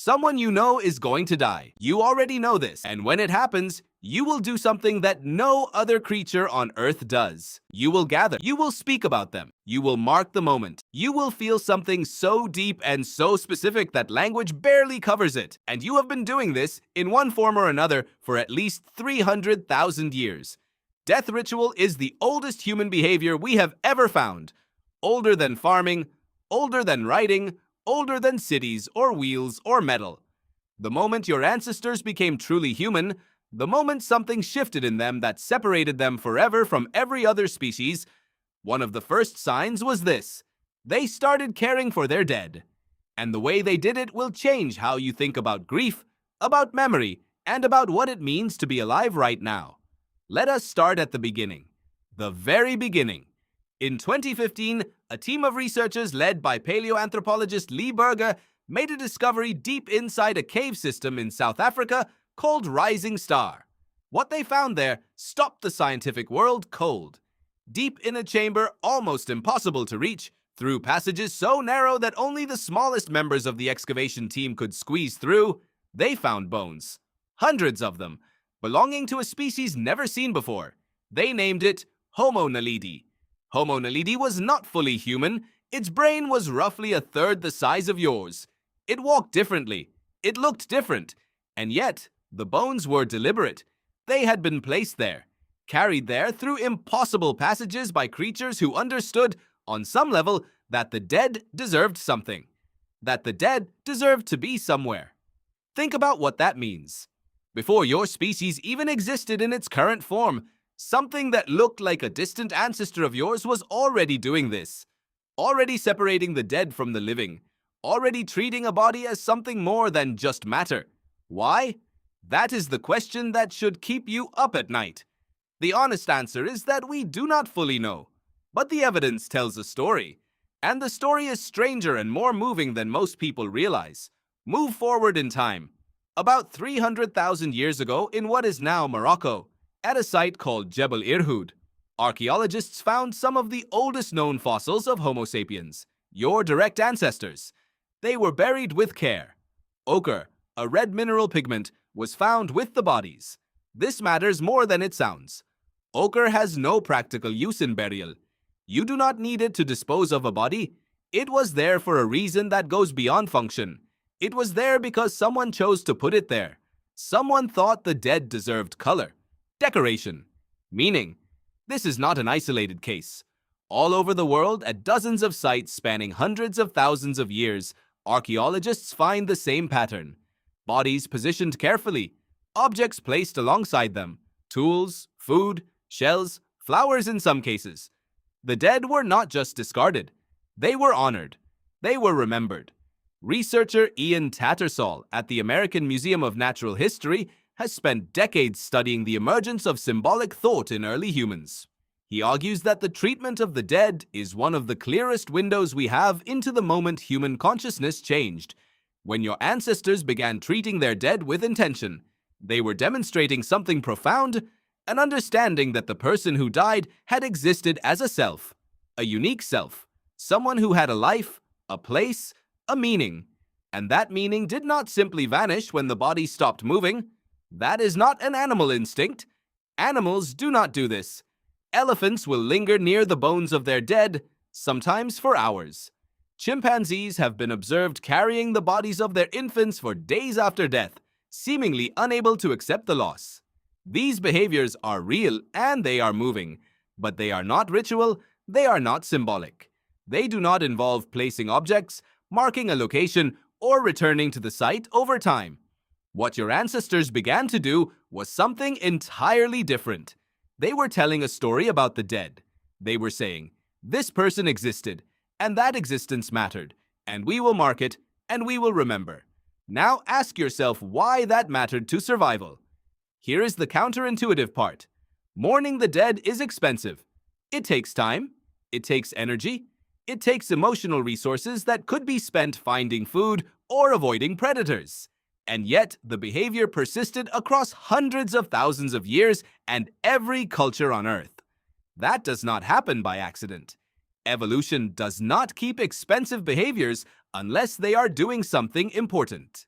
Someone you know is going to die. You already know this, and when it happens, you will do something that no other creature on Earth does. You will gather. You will speak about them. You will mark the moment. You will feel something so deep and so specific that language barely covers it. And you have been doing this, in one form or another, for at least 300,000 years. Death ritual is the oldest human behavior we have ever found. Older than farming, older than writing, older than cities or wheels or metal. The moment your ancestors became truly human, the moment something shifted in them that separated them forever from every other species, one of the first signs was this: they started caring for their dead. And the way they did it will change how you think about grief, about memory, and about what it means to be alive right now. Let us start at the beginning. The very beginning. In 2015, a team of researchers led by paleoanthropologist Lee Berger made a discovery deep inside a cave system in South Africa called Rising Star. What they found there stopped the scientific world cold. Deep in a chamber almost impossible to reach, through passages so narrow that only the smallest members of the excavation team could squeeze through, they found bones. Hundreds of them, belonging to a species never seen before. They named it Homo naledi. Homo naledi was not fully human. Its brain was roughly a third the size of yours. It walked differently. It looked different. And yet, the bones were deliberate. They had been placed there, carried there through impossible passages by creatures who understood, on some level, that the dead deserved something. That the dead deserved to be somewhere. Think about what that means. Before your species even existed in its current form, something that looked like a distant ancestor of yours was already doing this. Already separating the dead from the living. Already treating a body as something more than just matter. Why? That is the question that should keep you up at night. The honest answer is that we do not fully know. But the evidence tells a story. And the story is stranger and more moving than most people realize. Move forward in time. About 300,000 years ago in what is now Morocco, at a site called Jebel Irhoud, archaeologists found some of the oldest known fossils of Homo sapiens, your direct ancestors. They were buried with care. Ochre, a red mineral pigment, was found with the bodies. This matters more than it sounds. Ochre has no practical use in burial. You do not need it to dispose of a body. It was there for a reason that goes beyond function. It was there because someone chose to put it there. Someone thought the dead deserved color, decoration, meaning. This is not an isolated case. All over the world, at dozens of sites spanning hundreds of thousands of years, archaeologists find the same pattern. Bodies positioned carefully, objects placed alongside them, tools, food, shells, flowers in some cases. The dead were not just discarded. They were honored. They were remembered. Researcher Ian Tattersall at the American Museum of Natural History has spent decades studying the emergence of symbolic thought in early humans. He argues that the treatment of the dead is one of the clearest windows we have into the moment human consciousness changed. When your ancestors began treating their dead with intention, they were demonstrating something profound, an understanding that the person who died had existed as a self, a unique self, someone who had a life, a place, a meaning. And that meaning did not simply vanish when the body stopped moving. That is not an animal instinct. Animals do not do this. Elephants will linger near the bones of their dead, sometimes for hours. Chimpanzees have been observed carrying the bodies of their infants for days after death, seemingly unable to accept the loss. These behaviors are real and they are moving, but they are not ritual, they are not symbolic. They do not involve placing objects, marking a location, or returning to the site over time. What your ancestors began to do was something entirely different. They were telling a story about the dead. They were saying, this person existed, and that existence mattered, and we will mark it, and we will remember. Now ask yourself why that mattered to survival. Here is the counterintuitive part. Mourning the dead is expensive. It takes time. It takes energy. It takes emotional resources that could be spent finding food or avoiding predators. And yet, the behavior persisted across hundreds of thousands of years and every culture on Earth. That does not happen by accident. Evolution does not keep expensive behaviors unless they are doing something important.